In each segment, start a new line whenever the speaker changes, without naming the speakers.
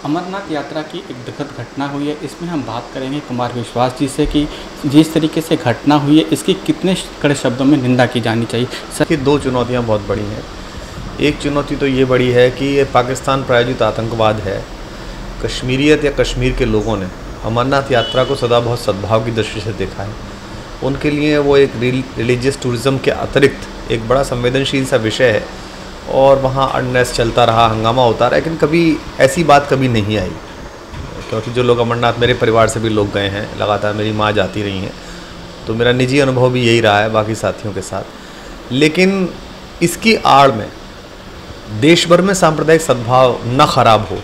अमरनाथ यात्रा की एक दुखद घटना हुई है। इसमें हम बात करेंगे कुमार विश्वास जी से कि जिस तरीके से घटना हुई है इसकी कितने कड़े शब्दों में निंदा की जानी चाहिए।
सर, दो चुनौतियां बहुत बड़ी हैं। एक चुनौती तो ये बड़ी है कि ये पाकिस्तान प्रायोजित आतंकवाद है। कश्मीरियत या कश्मीर के लोगों ने अमरनाथ यात्रा को सदा बहुत सद्भाव की दृष्टि से देखा है। उनके लिए वो एक रिलीजियस टूरिज़्म के अतिरिक्त एक बड़ा संवेदनशील सा विषय है और वहाँ अनरेस्ट चलता रहा, हंगामा होता रहा, लेकिन कभी ऐसी बात कभी नहीं आई। क्योंकि जो लोग अमरनाथ, मेरे परिवार से भी लोग गए हैं, लगातार मेरी माँ जाती रही हैं, तो मेरा निजी अनुभव भी यही रहा है बाकी साथियों के साथ। लेकिन इसकी आड़ में देश भर में सांप्रदायिक सद्भाव न खराब हो,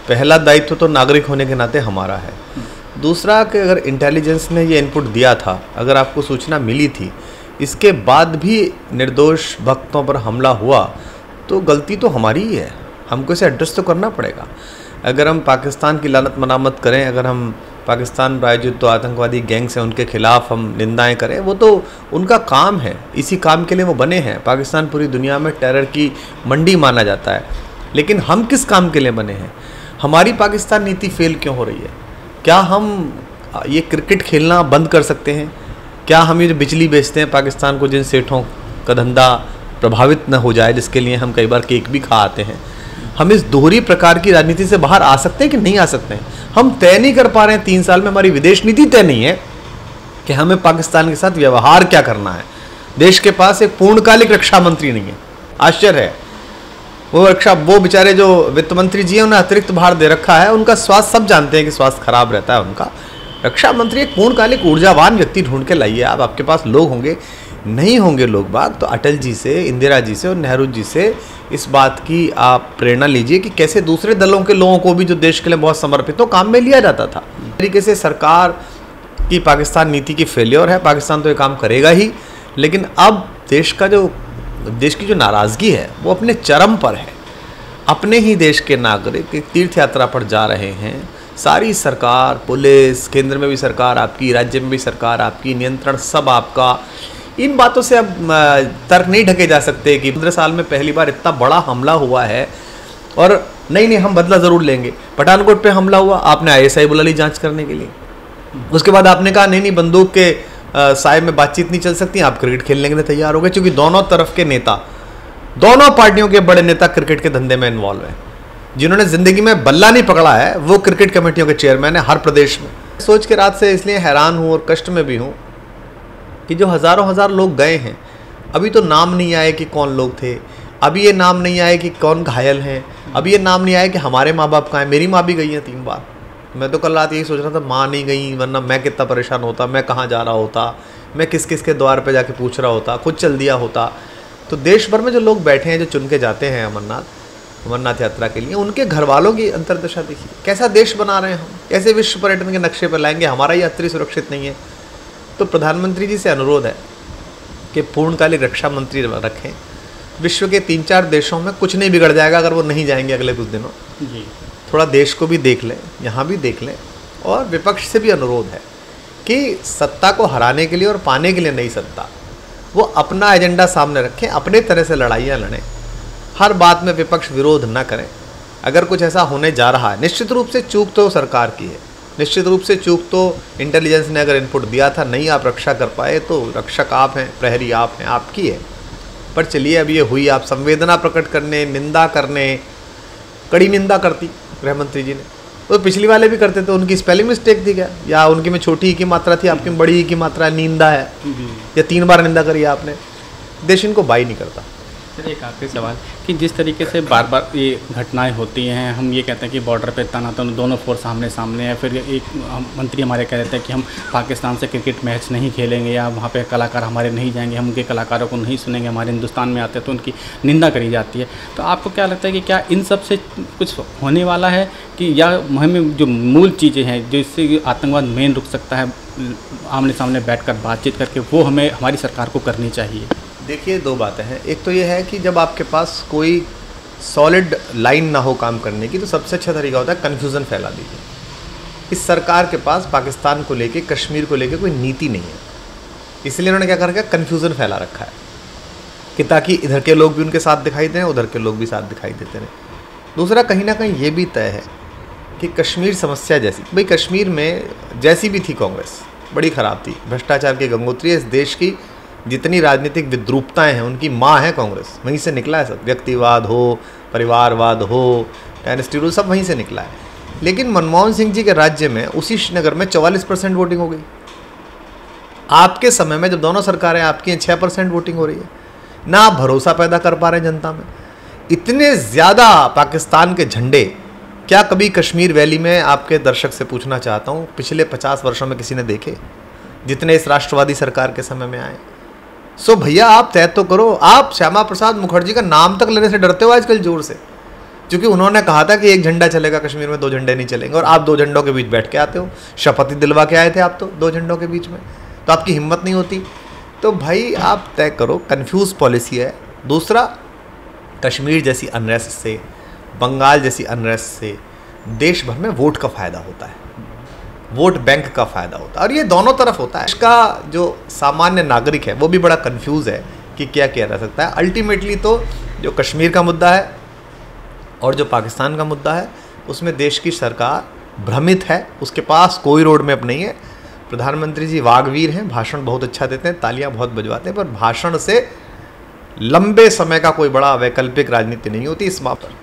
पहला दायित्व तो नागरिक होने के नाते हमारा है। दूसरा कि अगर इंटेलिजेंस ने ये इनपुट दिया था, अगर आपको सूचना मिली थी, इसके बाद भी निर्दोष भक्तों पर हमला हुआ, तो गलती तो हमारी ही है। हमको इसे एड्रेस तो करना पड़ेगा। अगर हम पाकिस्तान की लानत मनामत करें, अगर हम पाकिस्तान प्रायोजित तो आतंकवादी गैंग्स हैं उनके खिलाफ हम निंदाएं करें, वो तो उनका काम है, इसी काम के लिए वो बने हैं। पाकिस्तान पूरी दुनिया में टेरर की मंडी माना जाता है, लेकिन हम किस काम के लिए बने हैं? हमारी पाकिस्तान नीति फेल क्यों हो रही है? क्या हम ये क्रिकेट खेलना बंद कर सकते हैं? क्या हम ये जो बिजली बेचते हैं पाकिस्तान को, जिन सेठों का धंधा प्रभावित न हो जाए, जिसके लिए हम कई बार केक भी खा आते हैं, हम इस दोहरी प्रकार की राजनीति से बाहर आ सकते हैं कि नहीं आ सकते हैं? हम तय नहीं कर पा रहे हैं 3 साल में, हमारी विदेश नीति तय नहीं है कि हमें पाकिस्तान के साथ व्यवहार क्या करना है। देश के पास एक पूर्णकालिक रक्षा मंत्री नहीं है। आश्चर्य है। वो बेचारे जो वित्त मंत्री जी हैं, उन्हें अतिरिक्त भार दे रखा है। उनका स्वास्थ्य सब जानते हैं कि स्वास्थ्य खराब रहता है उनका। रक्षा मंत्री एक पूर्णकालिक ऊर्जावान व्यक्ति ढूंढ के लाइए आप। आपके पास लोग होंगे, नहीं होंगे लोग बाग, तो अटल जी से, इंदिरा जी से और नेहरू जी से इस बात की आप प्रेरणा लीजिए कि कैसे दूसरे दलों के लोगों को भी, जो देश के लिए बहुत समर्पित हो, काम में लिया जाता था। तरीके से सरकार की पाकिस्तान नीति की फेलियर है। पाकिस्तान तो ये काम करेगा ही, लेकिन अब देश की जो नाराज़गी है वो अपने चरम पर है। अपने ही देश के नागरिक एक तीर्थ यात्रा पर जा रहे हैं, सारी सरकार, पुलिस, केंद्र में भी सरकार आपकी, राज्य में भी सरकार आपकी, नियंत्रण सब आपका। इन बातों से अब तर्क नहीं ढके जा सकते कि 15 साल में पहली बार इतना बड़ा हमला हुआ है और नहीं हम बदला ज़रूर लेंगे। पठानकोट पे हमला हुआ, आपने ISI बुला ली जांच करने के लिए। उसके बाद आपने कहा नहीं बंदूक के साए में बातचीत नहीं चल सकती, आप क्रिकेट खेलने के लिए तैयार हो गए, क्योंकि दोनों तरफ के नेता, दोनों पार्टियों के बड़े नेता क्रिकेट के धंधे में इन्वॉल्व हैं। जिन्होंने ज़िंदगी में बल्ला नहीं पकड़ा है वो क्रिकेट कमेटियों के चेयरमैन है हर प्रदेश में। सोच के रात से इसलिए हैरान हूँ और कष्ट में भी हूँ कि जो हज़ारों हजार लोग गए हैं, अभी तो नाम नहीं आए कि कौन लोग थे, अभी ये नाम नहीं आए कि कौन घायल हैं, अभी ये नाम नहीं आए कि हमारे माँ बाप कहाँ हैं। मेरी माँ भी गई है 3 बार। मैं तो कल रात यही सोच रहा था, माँ नहीं गई, वरना मैं कितना परेशान होता, मैं कहाँ जा रहा होता, मैं किस किस के द्वार पे जाके पूछ रहा होता, खुद चल दिया होता। तो देश भर में जो लोग बैठे हैं, जो चुन के जाते हैं अमरनाथ यात्रा के लिए, उनके घर वालों की अंतर्दशा देखिए। कैसा देश बना रहे हैं हम, कैसे विश्व पर्यटन के नक्शे पर लाएंगे? हमारा यात्री सुरक्षित नहीं है। तो प्रधानमंत्री जी से अनुरोध है कि पूर्णकालिक रक्षा मंत्री रखें। विश्व के 3-4 देशों में कुछ नहीं बिगड़ जाएगा अगर वो नहीं जाएंगे अगले कुछ दिनों। जी, थोड़ा देश को भी देख लें, यहाँ भी देख लें। और विपक्ष से भी अनुरोध है कि सत्ता को हराने के लिए और पाने के लिए नहीं सत्ता, वो अपना एजेंडा सामने रखें, अपने तरह से लड़ाइयाँ लड़ें, हर बात में विपक्ष विरोध न करें। अगर कुछ ऐसा होने जा रहा है, निश्चित रूप से चूक तो सरकार की है, निश्चित रूप से चूक तो इंटेलिजेंस ने अगर इनपुट दिया था, नहीं आप रक्षा कर पाए, तो रक्षक आप हैं, प्रहरी आप हैं, आपकी है। पर चलिए, अब ये हुई, आप संवेदना प्रकट करने, निंदा करने, कड़ी निंदा करती गृह मंत्री जी ने, तो पिछली वाले भी करते थे। उनकी स्पेलिंग मिस्टेक थी क्या, या उनकी में छोटी ही की मात्रा थी, आपकी में बड़ी ही की मात्रा निंदा है, या 3 बार निंदा करी आपने? देश इनको बाई नहीं करता।
सर, एक आखिरी सवाल कि जिस तरीके से बार बार ये घटनाएं होती हैं, हम ये कहते हैं कि बॉर्डर पे तनातन दोनों फोर्स आमने सामने है, फिर एक मंत्री हमारे कह देते हैं कि हम पाकिस्तान से क्रिकेट मैच नहीं खेलेंगे, या वहाँ पे कलाकार हमारे नहीं जाएंगे, हम उनके कलाकारों को नहीं सुनेंगे, हमारे हिंदुस्तान में आते हैं तो उनकी निंदा करी जाती है। तो आपको क्या लगता है कि क्या इन सब से कुछ होने वाला है, कि या हमें जो मूल चीज़ें हैं जिससे आतंकवाद मेन रुक सकता है, आमने सामने बैठ कर बातचीत करके, वो हमें हमारी सरकार को करनी चाहिए?
देखिए, 2 बातें हैं। एक तो ये है कि जब आपके पास कोई सॉलिड लाइन ना हो काम करने की, तो सबसे अच्छा तरीका होता है कन्फ्यूज़न फैला दीजिए। इस सरकार के पास पाकिस्तान को लेके, कश्मीर को लेके कोई नीति नहीं है, इसलिए उन्होंने क्या कर रखा है, कन्फ्यूज़न फैला रखा है कि ताकि इधर के लोग भी उनके साथ दिखाई दें, उधर के लोग भी साथ दिखाई देते रहें। दूसरा, कहीं ना कहीं ये भी तय है कि कश्मीर समस्या जैसी, भाई कश्मीर में जैसी भी थी कांग्रेस बड़ी ख़राब थी, भ्रष्टाचार की गंगोत्री है। इस देश की जितनी राजनीतिक विद्रूपताएं हैं उनकी माँ है कांग्रेस, वहीं से निकला है सब, व्यक्तिवाद हो, परिवारवाद हो, डायनेस्टी रूल, सब वहीं से निकला है। लेकिन मनमोहन सिंह जी के राज्य में उसी श्रीनगर में 44% वोटिंग हो गई। आपके समय में जब दोनों सरकारें आपकी हैं 6% वोटिंग हो रही है। ना आप भरोसा पैदा कर पा रहे हैं जनता में। इतने ज़्यादा पाकिस्तान के झंडे क्या कभी कश्मीर वैली में, आपके दर्शक से पूछना चाहता हूँ, पिछले 50 वर्षों में किसी ने देखे जितने इस राष्ट्रवादी सरकार के समय में आए? सो भैया आप तय तो करो। आप श्यामा प्रसाद मुखर्जी का नाम तक लेने से डरते हो आजकल जोर से, क्योंकि उन्होंने कहा था कि एक झंडा चलेगा कश्मीर में, 2 झंडे नहीं चलेंगे, और आप 2 झंडों के बीच बैठ के आते हो। शपथ ही दिलवा के आए थे आप तो 2 झंडों के बीच में, तो आपकी हिम्मत नहीं होती। तो भाई आप तय करो, कन्फ्यूज पॉलिसी है। दूसरा, कश्मीर जैसी अनरेस्ट से, बंगाल जैसी अनरेस्ट से देश भर में वोट का फ़ायदा होता है, वोट बैंक का फ़ायदा होता है, और ये दोनों तरफ होता है। इसका जो सामान्य नागरिक है वो भी बड़ा कंफ्यूज है कि क्या किया जा सकता है। अल्टीमेटली तो जो कश्मीर का मुद्दा है और जो पाकिस्तान का मुद्दा है उसमें देश की सरकार भ्रमित है, उसके पास कोई रोड मैप नहीं है। प्रधानमंत्री जी वागवीर हैं, भाषण बहुत अच्छा देते हैं, तालियां बहुत बजवाते हैं, पर भाषण से लंबे समय का कोई बड़ा वैकल्पिक राजनीति नहीं होती इस माह पर।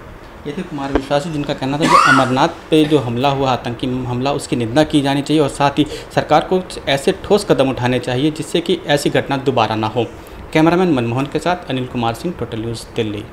ये थे कुमार विश्वास, जिनका कहना था जो अमरनाथ पे जो हमला हुआ, आतंकी हमला, उसकी निंदा की जानी चाहिए और साथ ही सरकार को ऐसे ठोस कदम उठाने चाहिए जिससे कि ऐसी घटना दोबारा ना हो। कैमरामैन मनमोहन के साथ अनिल कुमार सिंह, टोटल न्यूज़, दिल्ली।